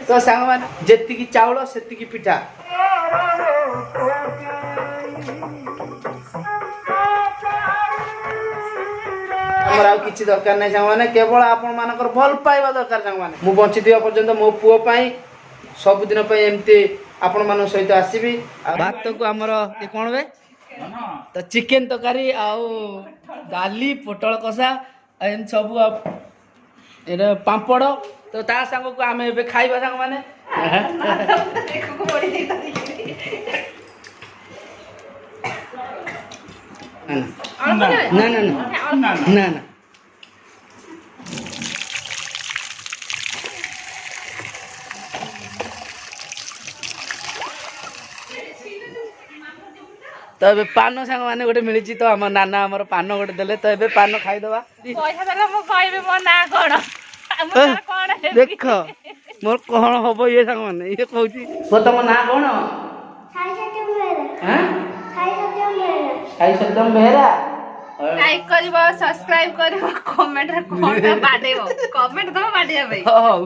तो सांग मान जेतिकी चावल सेतिकी पिठा हमर आ किछि दरकार नै सांग माने केवल आपण मानकर भल पाइबा दरकार सांग माने मु बंची दिया पर्यंत मो पुओ पाई सब दिन पाई एमती आपण मानो सहित आसीबी भात को हमर ए कोन बे तो चिकन तकारी आउ दाली पोटल कषा एम सब ए पापड़ तो ता संग को आमे एबे खाइबा संग माने ना ना ना ना ना तो ए पान सांग माने गोटे मिली तो आम नाना आमर पान गोटे देले तो ए पान खाईदबा पैसा देले मो कहबे मो ना कोन देख मोर कौन हम ये सांग माने ये कहूची वो तुम ना कौन साई सत्यम बेहरा लाइक करिवो सब्सक्राइब करिवो कमेंट रे कोन बाडेबो कमेंट दबो बाडिया भाई हो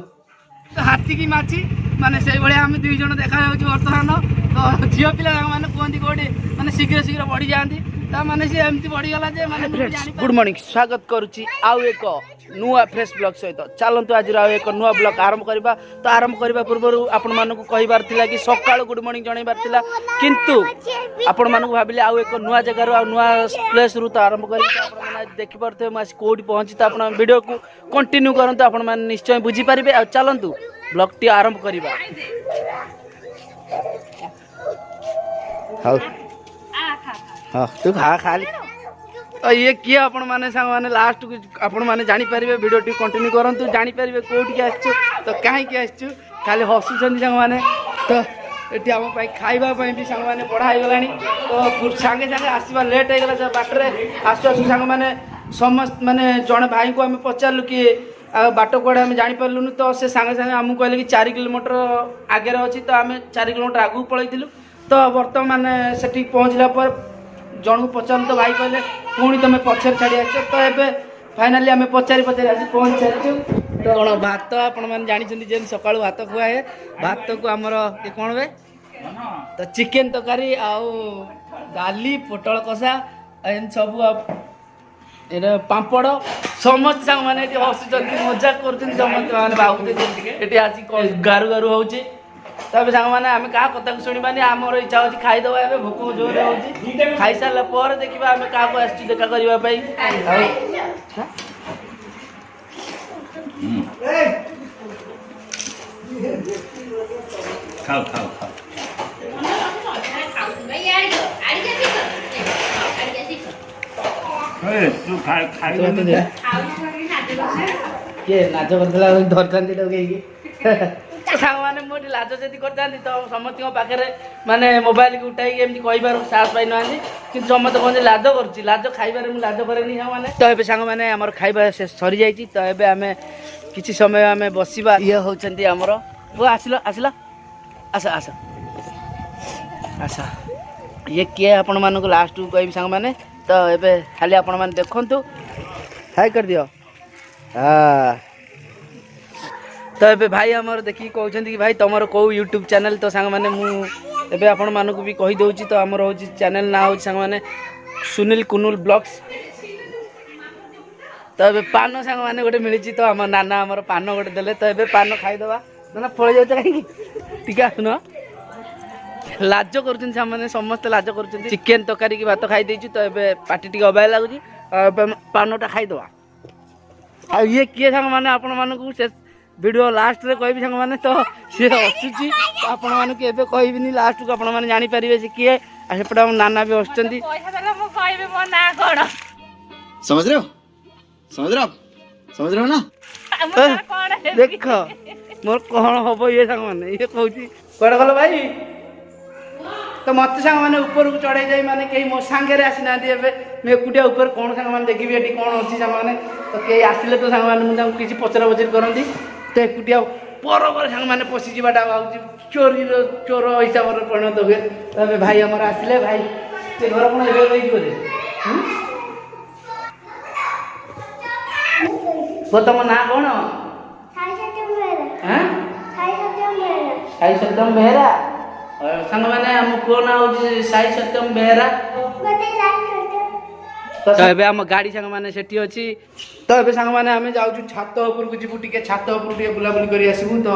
हाथी की माछी माने से भले हम दुई जण देखा जाउची वर्तमान तो झियो पिला माने कोंदी कोडी माने शीघ्र शीघ्र बढ़ी जांदी ता माने से एमती बढ़ी गला जे माने गुड मॉर्निंग स्वागत करूची आउ एक नुआ फ्रेश ब्लॉग सहित चलतु आज एक नुआ ब्लॉग आरंभ करबा तो आरंभ करबा पूर्व आपण मानकु कहिबार थिला कि सकाळ गुड मॉर्निंग जणैबार थिला किंतु आपण मानकु भाबिले आउ एक नुआ जगह रो नुआ प्लेस रु तो आरंभ करी आपण माने देखि परथे मास कोडी पहुंची तो आपण वीडियो को कंटिन्यू करंतु आपण माने निश्चय बुझी परिबे आ चलंतु ब्लॉग टी आरंभ करबा हाउ हां तू खा खाली ये किए आपण माने सांग माने लास्ट आपण माने जानि परिबे वीडियो टी कंटिन्यू करंतु जानि परिबे कोठी आछू तो काहे के आछू खाली हसुछन सांग माने तो एटी हम पई खाइबा पई भी सांग माने पढ़ा हो गलानी तो सांगे सांगे आसीबा लेट हो गला जे बाटरे आसु आसु सांग माने समस्त माने जण भाई को हम पचारलु कि बाट कोड़े हम जानि परलुनु तो से सांगे सांगे हम कहले कि 4 किलोमीटर आगे अछि तो हम 4 किलोमीटर आगु पळैतिलु तो वर्तमान सेठी पहुंचला पर जन को पचार तो भाई कहले पुणी तुम पछर छाड़ी आस तो ये फाइनाली आम पचारि पचारि आस पहुँच सारी तो कौन भात आपण मैंने जानी जे सका भात खुआए भात को आमर ये कौन बे तो चिकन तकारी आउ दाली पोटल कषा एम सब ए पापड़ समस्त सांग मैंने हसुँच मजाक कर समस्त मैंने भावुचे ये आज गारु गारु हो तब सांग मैंने आम क्या कथा शुणवानी आमर इच्छा अच्छी खाईदबा ए भोक जोर हो खाई सारा पर देखा आम क्या आस देखा करने खाओ खाओ खाओ तू किए नाच करला धरती सांग मैंने मोटी लाज जदि करता तो समस्त पाखे माने मोबाइल को उठाई एमती कहबार साहस पाई ना कि समस्त कहते लाज कर लाज खाइबार मुझे लाज कैनि मैंने तो ये सांग मैंने आम खाइबा सरी जाइए तो ये आम कि समय आम बसवा ये होती आमर वो आसिल आसिल आस आस आस ये किए आपण मान लास्ट को कह सांग मैंने तो ये खाली आपण मैंने देखु हाई कर दियो हाँ तो ये भाई आमर देखिए कहते कि भाई तुम कौ यूट्यूब चैनल तो सांग मैंने मुझे आपण मानक भी कहीदे तो आमर हूँ चैनल ना हूँ सांग मैंने सुनील कुनुल ब्लॉग्स तो ये पान सांग मैंने गोटे मिली तो आम नाना आमर पान गोटे देले तो ये पान खाईदबा ना पड़ जाऊँ कहीं टी आसन लाज कर समस्त लाज कर चिकेन तकारी की भात खाई तो ये पार्टी टी अबाय लगुच पानटा खाईदबा आ ये किए सांग मैंने आपण मानक से वीडियो लास्ट रे कहबी सांग माने तो सी हसुची आपण मानक एबे कहबिनी लास्ट को आपण माने जानि परिबे से किए आ सेपटा नाना भी हसचंदी पैसा देले मो कहबे मो ना कोन समझ रहे हो ना देख मोर कौन हम ये सांग माने ये कहूची कड़े गल भाई तो मत सांग मैंने ऊपर को चढ़ाई जाए माने कहीं मो सांगे आसीना मैं एकुटिया ऊपर कौन सांग मैंने देखी ये कौन अच्छी सांग मैंने तो कई आसिले तो सांग मैंने किसी पचरा पचर करती तो एकुटिया पर सांग मैंने पशि जावाटा भावी चोरी चोर हिसाब से परिणत हुए तब भाई आमर आसिले भाई से घर कौन बोले तुम ना कौन ସାଇ ସତ୍ୟମ ବେହେରା ସାଙ୍ଗମାନେ ଆମ ପୁଅ ନାଁ ହେଉଛି ସାଇ ସତ୍ୟମ ବେହେରା। ତ ଏବେ ଆମ ଗାଡ଼ି ସାଙ୍ଗମାନେ ସେଠି ଅଛି। ତ ଏବେ ସାଙ୍ଗମାନେ ଆମେ ଯାଉଛୁ ଛାତ ଉପରକୁ ଯିବୁ, ଟିକେ ଛାତ ଉପରକୁ ଟିକେ ବୁଲାବୁଲି କରି ଆସିବୁ। ତ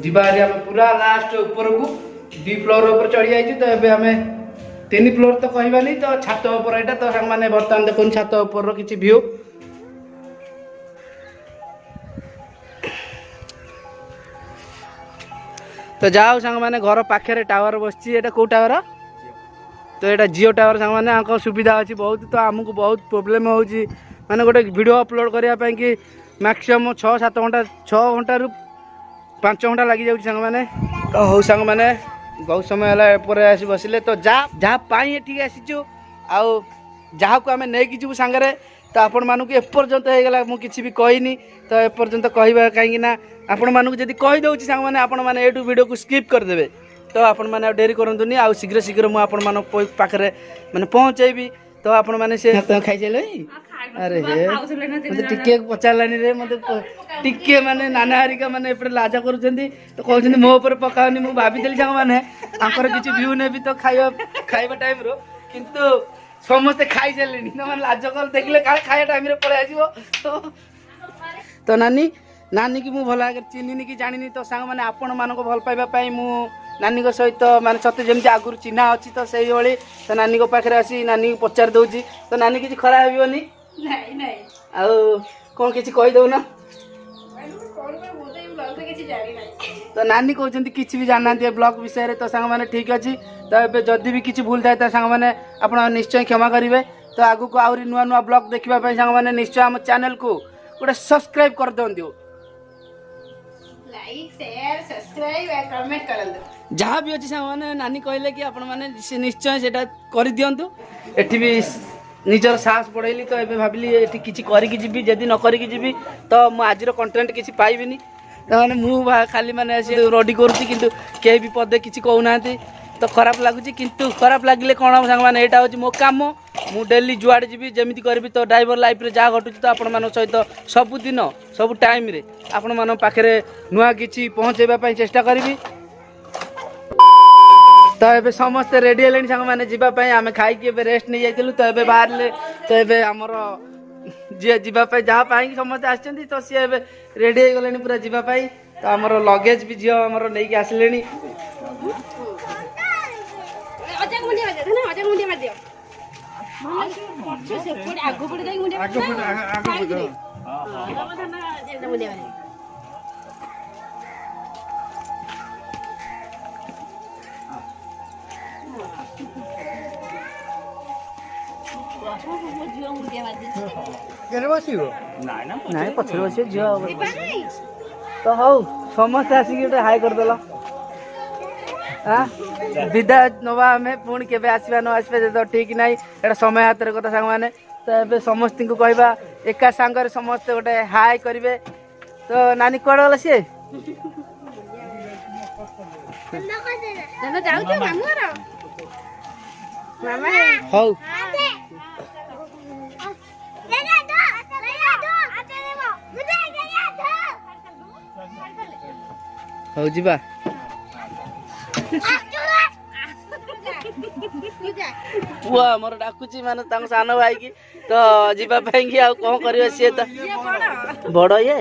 ଯିବା ଆଜି ଆମେ ପୁରା ଲାଷ୍ଟ ଉପରକୁ 2 ଫ୍ଲୋର ଉପରେ ଚଢ଼ି ଯାଇଛୁ। ତ ଏବେ ଆମେ 3 ଫ୍ଲୋର ତ କହିବାନି, ତ ଛାତ ଉପର ଏଇଟା। ତ ସାଙ୍ଗମାନେ ବର୍ତ୍ତମାନ ଦେଖନ୍ତୁ ଛାତ ଉପରର କିଛି ଭିଉ। ତ ଯାଉ ସାଙ୍ଗମାନେ ଘର ପାଖରେ ଟାୱାର ବସିଛି। ଏଇଟା କେଉଁ ଟାୱାର? ତ ଏଇଟା ଜିଓ ଟାୱାର ସାଙ୍ଗମାନେ। ଆଙ୍କ ସୁବିଧା ଅଛି ବହୁତ। ତ ଆମକୁ ବହୁତ ପ୍ରୋବ୍ଲେମ୍ ହେଉଛି, ମାନେ ଗୋଟେ ଭିଡ଼ିଓ ଅପଲୋଡ଼ କରିବା ପାଇଁ କି ମ୍ୟାକ୍ସିମମ୍ 6-7 ଘଣ୍ଟା, 6 ଘଣ୍ଟାରୁ 5 ଘଣ୍ଟା ଲାଗିଯାଉଛି ସାଙ୍ଗମାନେ। ତ ହଉ ସାଙ୍ଗମାନେ, ବହୁତ ସମୟ ହେଲା ଏପରେ ଆସି ବସିଲେ। ତ ଯାହା ପାଇଁ ଏଠିକି ଆସିଛୁ ଆଉ ଯାହାକୁ ଆମେ ନେଇକି ଯିବୁ ସାଙ୍ଗରେ, ତ ଆପଣମାନଙ୍କୁ ଏପର୍ଯ୍ୟନ୍ତ ହେଇଗଲା ମୁଁ କିଛି ବି କହିନି। ତ ଏପର୍ଯ୍ୟନ୍ତ କହିବା କାହିଁକି ନା ଆପଣମାନଙ୍କୁ ଯଦି କହିଦେଉଛି ସାଙ୍ଗମାନେ, ଆପଣମାନେ ଏଇଠୁ ଭିଡ଼ିଓକୁ ସ୍କିପ୍ କରିଦେବେ। ତ ଆପଣମାନେ ଆଉ ଡେରି କରନ୍ତୁନି, ଆଉ ଶୀଘ୍ର ମୁଁ ଆପଣମାନଙ୍କ ପାଖରେ ମାନେ ପହଞ୍ଚେଇବି। ତ ଆପଣମାନେ ସେ ଖାଇସାରିଲେଣି? ଆରେ ହେ ମୋତେ ଟିକେ ପଚାରିଲାନି ରେ, ମୋତେ ଟିକେ ମାନେ ନାନା ହାରିକା ମାନେ ଏପଟେ ଲାଜ କରୁଛନ୍ତି। ତ କହୁଛନ୍ତି ମୋ ଉପରେ ପକାଅନି। ମୁଁ ଭାବିଥିଲି ସାଙ୍ଗମାନେ ତାଙ୍କର କିଛି ଭିଉ ନେବି ତ ଖାଇବା ଟାଇମ୍ର, କିନ୍ତୁ ସମସ୍ତେ ଖାଇସାରିଲେଣି। ସେମାନେ ଲାଜ କଲେ ଦେଖିଲେ କାଳେ ଖାଇବା ଟାଇମ୍ରେ ପଳେଇ ଆସିବ। ତ ନାନୀ କି ମୁଁ ଭଲ ଭାବରେ ଚିହ୍ନିନି କି ଜାଣିନି। ତ ସାଙ୍ଗମାନେ ଆପଣମାନଙ୍କ ଭଲ ପାଇବା ପାଇଁ ମୁଁ ନାନୀଙ୍କ ସହିତ ମାନେ ସତେ ଯେମିତି ଆଗରୁ ଚିହ୍ନା ଅଛି, ତ ସେଇଭଳି ତ ନାନୀଙ୍କ ପାଖରେ ଆସି ନାନୀକୁ ପଚାରି ଦେଉଛି। ତ ନାନୀ କିଛି ଖରାପ ଭାବିବନି? ଆଉ କ'ଣ କିଛି କହିଦେଉନ? ତ ନାନୀ କହୁଛନ୍ତି କିଛି ବି ଜାଣିନାହାନ୍ତି ଏ ବ୍ଲଗ୍ ବିଷୟରେ। ତ ସାଙ୍ଗମାନେ ଠିକ୍ ଅଛି। ତ ଏବେ ଯଦି ବି କିଛି ଭୁଲ ଥାଏ ତ ସାଙ୍ଗମାନେ ଆପଣ ନିଶ୍ଚୟ କ୍ଷମା କରିବେ। ତ ଆଗକୁ ଆହୁରି ନୂଆ ବ୍ଲଗ୍ ଦେଖିବା ପାଇଁ ସାଙ୍ଗମାନେ ନିଶ୍ଚୟ ଆମ ଚ୍ୟାନେଲକୁ ଗୋଟେ ସବସ୍କ୍ରାଇବ୍ କରିଦିଅନ୍ତୁ। ଯାହା ବି ଅଛି ସାଙ୍ଗମାନେ ନାନୀ କହିଲେ କି ଆପଣମାନେ ନିଶ୍ଚୟ ସେଇଟା କରିଦିଅନ୍ତୁ। ଏଠି ବି ନିଜର ସାହସ ବଢ଼େଇଲି। ତ ଏବେ ଭାବିଲି ଏଠି କିଛି କରିକି ଯିବି, ଯଦି ନ କରିକି ଯିବି ତ ମୁଁ ଆଜିର କଣ୍ଟେଣ୍ଟ କିଛି ପାଇବିନି। ତାମାନେ ମୁଁ ଖାଲି ମାନେ ଆସି ରେଡ଼ି କରୁଛି, କିନ୍ତୁ କେହି ବି ପଦେ କିଛି କହୁନାହାନ୍ତି। ତ ଖରାପ ଲାଗୁଛି, କିନ୍ତୁ ଖରାପ ଲାଗିଲେ କ'ଣ ହେବ ସାଙ୍ଗମାନେ, ଏଇଟା ହେଉଛି ମୋ କାମ। ମୁଁ ଡେଲି ଯୁଆଡ଼େ ଯିବି ଯେମିତି କରିବି। ତ ଡ୍ରାଇଭର ଲାଇଫ୍ରେ ଯାହା ଘଟୁଛି ତ ଆପଣମାନଙ୍କ ସହିତ ସବୁଦିନ ସବୁ ଟାଇମ୍ରେ ଆପଣମାନଙ୍କ ପାଖରେ ନୂଆ କିଛି ପହଞ୍ଚାଇବା ପାଇଁ ଚେଷ୍ଟା କରିବି। ତ ଏବେ ସମସ୍ତେ ରେଡ଼ି ହେଲେଣି ସାଙ୍ଗମାନେ ଯିବା ପାଇଁ। ଆମେ ଖାଇକି ଏବେ ରେଷ୍ଟ ନେଇଯାଇଥିଲୁ, ତ ଏବେ ବାହାରିଲେ। ତ ଏବେ ଆମର ଯିଏ ଯିବା ପାଇଁ ଯାହା ପାଇଁକି ସମସ୍ତେ ଆସିଛନ୍ତି, ତ ସିଏ ଏବେ ରେଡ଼ି ହେଇଗଲେଣି ପୁରା ଯିବା ପାଇଁ। ତ ଆମର ଲଗେଜ୍ ବି ଝିଅ ଆମର ନେଇକି ଆସିଲେଣି। ନାଇଁ ପଛରେ ବସିବ ଝିଅ। ତ ହଉ ସମସ୍ତେ ଆସିକି ଗୋଟେ ହାଇ କରିଦେଲ। ବିଦାୟ ନେବା ଆମେ, ପୁଣି କେବେ ଆସିବା ନ ଆସିବା ଯଦି ଠିକ୍ ନାହିଁ, ଏଇଟା ସମୟ ହାତରେ କଥା ସାଙ୍ଗମାନେ। ତ ଏବେ ସମସ୍ତଙ୍କୁ କହିବା ଏକା ସାଙ୍ଗରେ ସମସ୍ତେ ଗୋଟେ ହାଇ କରିବେ। ତ ନାନୀ କୁଆଡ଼େ ଗଲା ସିଏ? ହଉ ହଉ ଯିବା। ପୁଅ ଆମର ଡାକୁଛି ମାନେ ତାଙ୍କ ସାନ ଭାଇକି, ତ ଯିବା ପାଇଁ କି। ଆଉ କ'ଣ କରିବ, ସିଏ ତ ବଡ଼ ଇଏ।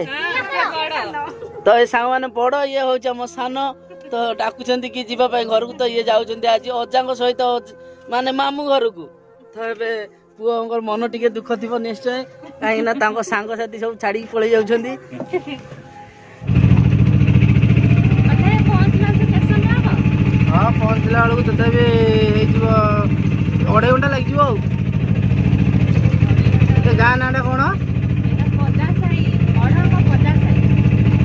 ତ ଏ ସାଙ୍ଗମାନେ ବଡ଼, ଇଏ ହେଉଛି ଆମ ସାନ। ତ ଡାକୁଛନ୍ତି କି ଯିବା ପାଇଁ ଘରକୁ। ତ ଇଏ ଯାଉଛନ୍ତି ଆଜି ଅଜାଙ୍କ ସହିତ ମାନେ ମାମୁଁ ଘରକୁ। ତ ଏବେ ପୁଅଙ୍କର ମନ ଟିକେ ଦୁଃଖ ଥିବ ନିଶ୍ଚୟ, କାହିଁକି ନା ତାଙ୍କ ସାଙ୍ଗସାଥି ସବୁ ଛାଡ଼ିକି ପଳେଇ ଯାଉଛନ୍ତି। ହଁ ପହଞ୍ଚିଲା ବେଳକୁ ତଥାପି ହେଇଯିବ 2.5 ଘଣ୍ଟା ଲାଗିଯିବ। ଆଉ ଏ ଗାଁ ନାଁଟା କ'ଣ?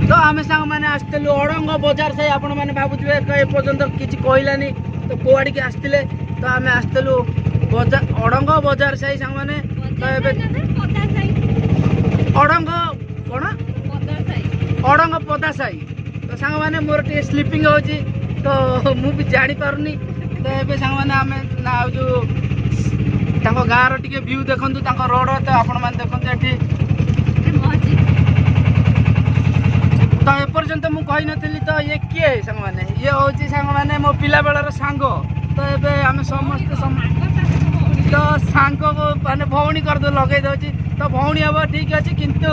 ତ ଆମେ ସାଙ୍ଗମାନେ ଆସିଥିଲୁ ଅଡ଼ଙ୍ଗ ବଜାର ସାହି। ଆପଣମାନେ ଭାବୁଥିବେ ଏପର୍ଯ୍ୟନ୍ତ କିଛି କହିଲାନି ତ କୁଆଡ଼ିକି ଆସିଥିଲେ। ତ ଆମେ ଆସିଥିଲୁ ଅଡ଼ଙ୍ଗ ବଜାର ସାହି ସାଙ୍ଗମାନେ। ତ ଏବେ ଅଡ଼ଙ୍ଗ କ'ଣ? ଅଡ଼ଙ୍ଗ ପଦା ସାହି। ତ ସାଙ୍ଗମାନେ ମୋର ଟିକେ ସ୍ଲିପିଂ ହେଉଛି, ତ ମୁଁ ବି ଜାଣିପାରୁନି। ତ ଏବେ ସାଙ୍ଗମାନେ ଆମେ ଆଉ ଯେଉଁ ତାଙ୍କ ଗାଁର ଟିକେ ଭିଉ ଦେଖନ୍ତୁ, ତାଙ୍କ ରୋଡ଼। ତ ଆପଣମାନେ ଦେଖନ୍ତୁ ଏଠି। ତ ଏପର୍ଯ୍ୟନ୍ତ ମୁଁ କହିନଥିଲି ତ ଇଏ କିଏ ସାଙ୍ଗମାନେ ଇଏ ହେଉଛି ସାଙ୍ଗମାନେ ମୋ ପିଲାବେଳର ସାଙ୍ଗ ତ ଏବେ ଆମେ ସମସ୍ତେ ତ ସାଙ୍ଗକୁ ମାନେ ଭଉଣୀ କରିଦେଉ ଲଗେଇ ଦେଉଛି ତ ଭଉଣୀ ହେବ ଠିକ୍ ଅଛି କିନ୍ତୁ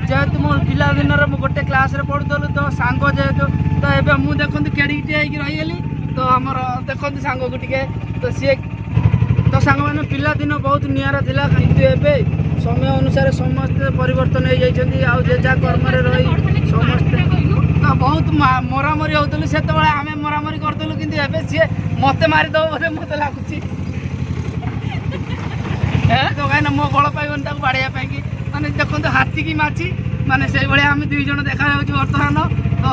ଯେହେତୁ ମୋ ପିଲାଦିନରେ ମୁଁ ଗୋଟେ କ୍ଲାସ୍ରେ ପଢ଼ୁଥିଲୁ ତ ସାଙ୍ଗ ଯେହେତୁ ତ ଏବେ ମୁଁ ଦେଖନ୍ତୁ କେଡ଼ିକିଟିଏ ହେଇକି ରହିଗଲି ତ ଆମର ଦେଖନ୍ତୁ ସାଙ୍ଗକୁ ଟିକେ ତ ସିଏ ତ ସାଙ୍ଗମାନେ ପିଲାଦିନ ବହୁତ ନିଆରା ଥିଲା କିନ୍ତୁ ଏବେ ସମୟ ଅନୁସାରେ ସମସ୍ତେ ପରିବର୍ତ୍ତନ ହେଇଯାଇଛନ୍ତି ଆଉ ଯେ ଯାହା କର୍ମରେ ରହି ସମସ୍ତେ ତ ବହୁତ ମରାମରି ହେଉଥିଲୁ ସେତେବେଳେ ଆମେ ମରାମରି କରୁଥିଲୁ କିନ୍ତୁ ଏବେ ସିଏ ମୋତେ ମାରିଦେବ ବୋଧେ ମୋତେ ଲାଗୁଛି ତ କାହିଁକିନା ମୋ ବଳ ପାଇବନି ତାକୁ ବାଡ଼େଇବା ପାଇଁକି ମାନେ ଦେଖନ୍ତୁ ହାତୀ କି ମାଛି ମାନେ ସେଇଭଳିଆ ଆମେ ଦୁଇ ଜଣ ଦେଖାଯାଉଛି ବର୍ତ୍ତମାନ ତ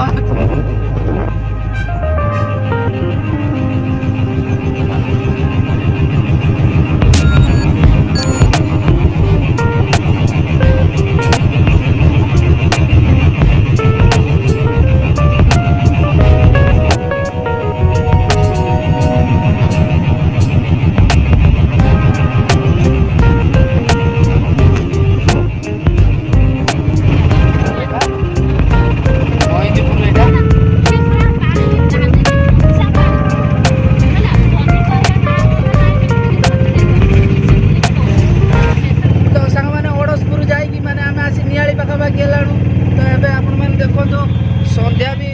ସନ୍ଧ୍ୟା ବି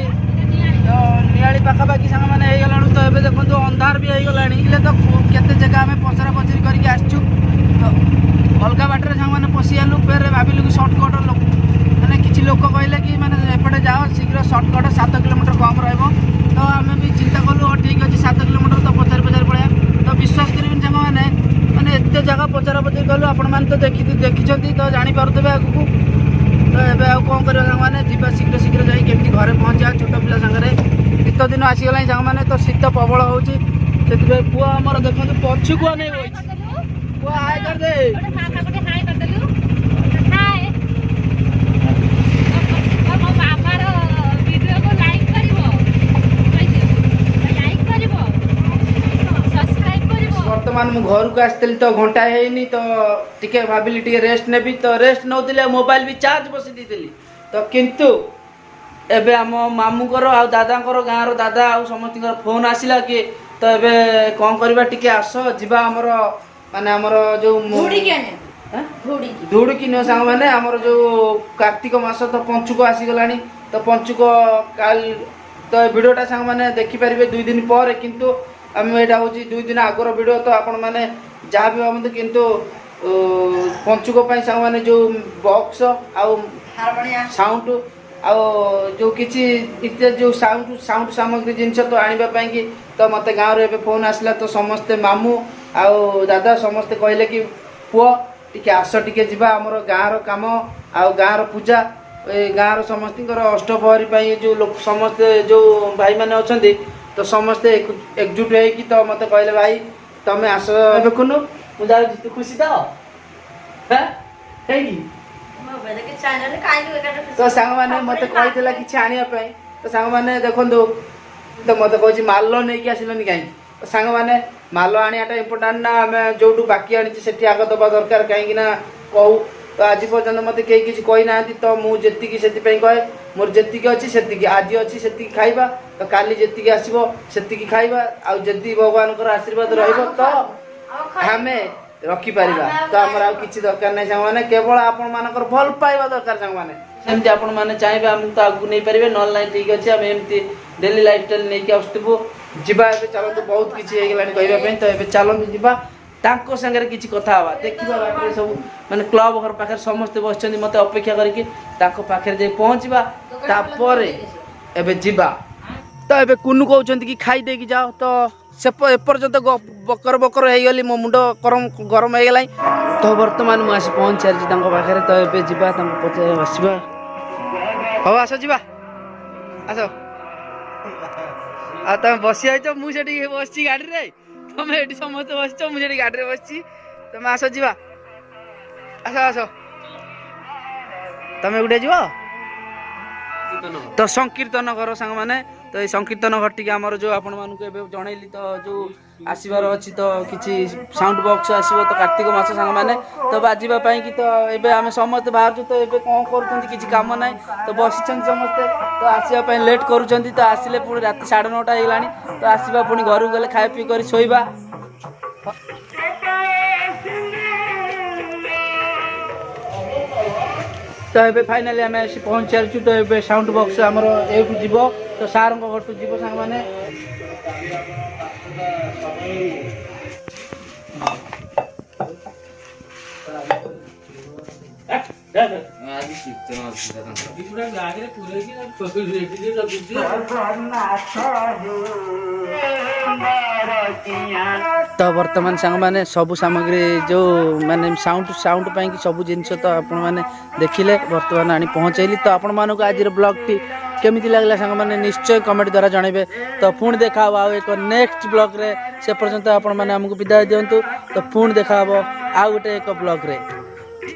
ନିଆଳି ପାଖାପାଖି ସାଙ୍ଗମାନେ ହେଇଗଲାଣି ତ ଏବେ ଦେଖନ୍ତୁ ଅନ୍ଧାର ବି ହେଇଗଲାଣି ହେଲେ ତ କେତେ ଜାଗା ଆମେ ପଚରା ପଚରି କରିକି ଆସିଛୁ ତ ଅଲଗା ବାଟରେ ସାଙ୍ଗମାନେ ପଶିଗଲୁ ଫେରେ ଭାବିଲୁ କି ସର୍ଟକଟ୍ ମାନେ କିଛି ଲୋକ କହିଲେ କି ମାନେ ଏପଟେ ଯାଅ ଶୀଘ୍ର ସର୍ଟକଟ୍ 7 କିଲୋମିଟର କମ୍ ରହିବ ତ ଆମେ ବି ଚିନ୍ତା କଲୁ ଠିକ୍ ଅଛି 7 କିଲୋମିଟର ତ ପଚାରି ପଳେଇବା ତ ବିଶ୍ୱାସ କରିବେନି ସାଙ୍ଗମାନେ ମାନେ ଏତେ ଜାଗା ପଚରା ପଚରି କଲୁ ଆପଣମାନେ ତ ଦେଖିଛନ୍ତି ତ ଜାଣିପାରୁଥିବେ ଆଗକୁ ତ ଏବେ ଆଉ କ'ଣ କରିବା ସାଙ୍ଗମାନେ ଯିବା ଶୀଘ୍ର ଶୀଘ୍ର ଯାଇ କେମିତି ଘରେ ପହଞ୍ଚିବା ଛୋଟ ପିଲା ସାଙ୍ଗରେ ଶୀତ ଦିନ ଆସିଗଲାଣି ସାଙ୍ଗମାନେ ତ ଶୀତ ପ୍ରବଳ ହେଉଛି ସେଥିପାଇଁ ପୁଅ ଆମର ଦେଖନ୍ତୁ ପଛୁକୁ ଅନେଇ ବଇଛି ପୁଅ ହାଏ କରିଦେ ବର୍ତ୍ତମାନ ମୁଁ ଘରକୁ ଆସିଥିଲି ତ ଘଣ୍ଟାଏ ହେଇନି ତ ଟିକେ ଭାବିଲି ଟିକେ ରେଷ୍ଟ ନେବି ତ ରେଷ୍ଟ ନେଉଥିଲି ଆଉ ମୋବାଇଲ ବି ଚାର୍ଜ ବସେଇ ଦେଇଥିଲି ତ କିନ୍ତୁ ଏବେ ଆମ ମାମୁଁଙ୍କର ଆଉ ଦାଦାଙ୍କର ଗାଁର ଦାଦା ଆଉ ସମସ୍ତଙ୍କର ଫୋନ୍ ଆସିଲା କି ତ ଏବେ କ'ଣ କରିବା ଟିକେ ଆସ ଯିବା ଆମର ମାନେ ଆମର ଯେଉଁ ଧଉଡ଼ିକି ନିଅ ସାଙ୍ଗମାନେ ଆମର ଯେଉଁ କାର୍ତ୍ତିକ ମାସ ତ ପଞ୍ଚୁକ ଆସିଗଲାଣି ତ ପଞ୍ଚୁକ କାଲି ତ ଏ ଭିଡ଼ିଓଟା ସାଙ୍ଗମାନେ ଦେଖିପାରିବେ 2 ଦିନ ପରେ କିନ୍ତୁ ଆମେ ଏଇଟା ହେଉଛି 2 ଦିନ ଆଗର ଭିଡ଼ିଓ ତ ଆପଣମାନେ ଯାହା ବି ଭାବନ୍ତୁ କିନ୍ତୁ ପଞ୍ଚୁକ ପାଇଁ ସାଙ୍ଗମାନେ ଯେଉଁ ବକ୍ସ ଆଉ ସାଉଣ୍ଡ ଆଉ ଯେଉଁ କିଛି ଇତ୍ୟାଦି ଯେଉଁ ସାଉଣ୍ଡ ସାମଗ୍ରୀ ଜିନିଷ ତ ଆଣିବା ପାଇଁକି ତ ମୋତେ ଗାଁରୁ ଏବେ ଫୋନ୍ ଆସିଲା ତ ସମସ୍ତେ ମାମୁଁ ଆଉ ଦାଦା ସମସ୍ତେ କହିଲେ କି ପୁଅ ଟିକେ ଆସ ଟିକେ ଯିବା ଆମର ଗାଁର କାମ ଆଉ ଗାଁର ପୂଜା ଏ ଗାଁର ସମସ୍ତଙ୍କର ଅଷ୍ଟପ୍ରହରୀ ପାଇଁ ଯେଉଁ ଲୋକ ସମସ୍ତେ ଯେଉଁ ଭାଇମାନେ ଅଛନ୍ତି ତ ସମସ୍ତେ ଏକଜୁଟ ହେଇକି ତ ମୋତେ କହିଲେ ଭାଇ ତମେ ଆସ ଦେଖୁନୁ ମୁଁ ଯାଉଛି ତୁ ଖୁସି ତ ହେଇକି ତ ସାଙ୍ଗମାନେ ମୋତେ କହିଥିଲା କିଛି ଆଣିବା ପାଇଁ ତ ସାଙ୍ଗମାନେ ଦେଖନ୍ତୁ ତ ମୋତେ କହୁଛି ମାଲ ନେଇକି ଆସିଲନି କାହିଁକି ତ ସାଙ୍ଗମାନେ ମାଲ ଆଣିବାଟା ଇମ୍ପୋର୍ଟାଣ୍ଟ ନା ଆମେ ଯେଉଁଠୁ ବାକି ଆଣିଛି ସେଠି ଆଗ ଦେବା ଦରକାର କାହିଁକି ନା କହୁ ତ ଆଜି ପର୍ଯ୍ୟନ୍ତ ମୋତେ କେହି କିଛି କହିନାହାନ୍ତି ତ ମୁଁ ଯେତିକି ସେଥିପାଇଁ କହେ ମୋର ଯେତିକି ଅଛି ସେତିକି ଆଜି ଅଛି ସେତିକି ଖାଇବା ତ କାଲି ଯେତିକି ଆସିବ ସେତିକି ଖାଇବା ଆଉ ଯଦି ଭଗବାନଙ୍କର ଆଶୀର୍ବାଦ ରହିବ ତ ଆମେ ରଖିପାରିବା ତ ଆମର ଆଉ କିଛି ଦରକାର ନାହିଁ ସାଙ୍ଗମାନେ କେବଳ ଆପଣମାନଙ୍କର ଭଲ ପାଇବା ଦରକାର ସାଙ୍ଗମାନେ ସେମିତି ଆପଣମାନେ ଚାହିଁବେ ଆମକୁ ତ ଆଗକୁ ନେଇପାରିବେ ନହେଲେ ନାହିଁ ଠିକ୍ ଅଛି ଆମେ ଏମିତି ଡେଲି ଲାଇଫଷ୍ଟାଇଲ୍ ନେଇକି ଆସୁଥିବୁ ଯିବା ଏବେ ଚାଲନ୍ତୁ ବହୁତ କିଛି ହେଇଗଲାଣି କହିବା ପାଇଁ ତ ଏବେ ଚାଲନ୍ତୁ ଯିବା ତାଙ୍କ ସାଙ୍ଗରେ କିଛି କଥା ହେବା ଦେଖିବା ବାଟରେ ସବୁ ମାନେ କ୍ଲବ୍ ଘର ପାଖରେ ସମସ୍ତେ ବସିଛନ୍ତି ମୋତେ ଅପେକ୍ଷା କରିକି ତାଙ୍କ ପାଖରେ ଯାଇ ପହଞ୍ଚିବା ତାପରେ ଏବେ ଯିବା ତ ଏବେ କୁନୁ କହୁଛନ୍ତି କି ଖାଇ ଦେଇକି ଯାଅ ତ ଏପର୍ଯ୍ୟନ୍ତ ବକର ବକର ହେଇଗଲି ମୋ ମୁଣ୍ଡ ଗରମ ହେଇଗଲାଣି ତ ବର୍ତ୍ତମାନ ମୁଁ ଆସି ପହଞ୍ଚି ସାରିଛି ତାଙ୍କ ପାଖରେ ତ ଏବେ ଯିବା ତାଙ୍କୁ ପଚାରି ବସିବା ହଉ ଆସ ଯିବା ଆସ ଆଉ ତମେ ବସି ଯାଇଛ ମୁଁ ସେଠି ବସିଛି ଗାଡ଼ିରେ ତମେ ଏଠି ସମସ୍ତେ ବସିଛ ମୁଁ ସେଠି ଗାଡ଼ିରେ ବସିଛି ତମେ ଆସ ଯିବା ଆସ ଆସ ତମେ ଗୋଟେ ଯିବ ତ ସଂକୀର୍ତ୍ତନ ଘର ସାଙ୍ଗମାନେ ତ ଏଇ ସଂକୀର୍ତ୍ତନ ଘର ଟିକେ ଆମର ଯେଉଁ ଆପଣମାନଙ୍କୁ ଏବେ ଜଣେଇଲି ତ ଯେଉଁ ଆସିବାର ଅଛି ତ କିଛି ସାଉଣ୍ଡ ବକ୍ସ ଆସିବ ତ କାର୍ତ୍ତିକ ମାସ ସାଙ୍ଗମାନେ ତ ବାଜିବା ପାଇଁ କି ତ ଏବେ ଆମେ ସମସ୍ତେ ବାହାରୁଛୁ ତ ଏବେ କ'ଣ କରୁଛନ୍ତି କିଛି କାମ ନାହିଁ ତ ବସିଛନ୍ତି ସମସ୍ତେ ତ ଆସିବା ପାଇଁ ଲେଟ୍ କରୁଛନ୍ତି ତ ଆସିଲେ ପୁଣି ରାତି 9:30 ହେଇଗଲାଣି ତ ଆସିବା ପୁଣି ଘରକୁ ଗଲେ ଖାଇବା ପିଇ କରି ଶୋଇବା। ତ ଏବେ ଫାଇନାଲି ଆମେ ଆସି ପହଞ୍ଚି ସାରିଛୁ ତ ଏବେ ସାଉଣ୍ଡ ବକ୍ସ ଆମର ଏଇଠୁ ଯିବ ତ ସାର୍ଙ୍କ ଘରଠୁ ଯିବ ସାଙ୍ଗମାନେ। ତ ବର୍ତ୍ତମାନ ସାଙ୍ଗମାନେ ସବୁ ସାମଗ୍ରୀ ଯେଉଁ ମାନେ ସାଉଣ୍ଡ ପାଇଁ କି ସବୁ ଜିନିଷ ତ ଆପଣମାନେ ଦେଖିଲେ ବର୍ତ୍ତମାନ ଆଣି ପହଞ୍ଚେଇଲି ତ ଆପଣମାନଙ୍କୁ ଆଜିର ବ୍ଲଗ୍ଟି କେମିତି ଲାଗିଲା ସାଙ୍ଗମାନେ ନିଶ୍ଚୟ କମେଣ୍ଟ ଦ୍ୱାରା ଜଣାଇବେ। ତ ପୁଣି ଦେଖା ହେବ ଆଉ ଏକ ନେକ୍ସଟ ବ୍ଲଗ୍ରେ, ସେ ପର୍ଯ୍ୟନ୍ତ ଆପଣମାନେ ଆମକୁ ବିଦାୟ ଦିଅନ୍ତୁ। ତ ପୁଣି ଦେଖା ହେବ ଆଉ ଗୋଟେ ଏକ ବ୍ଲଗ୍ରେ।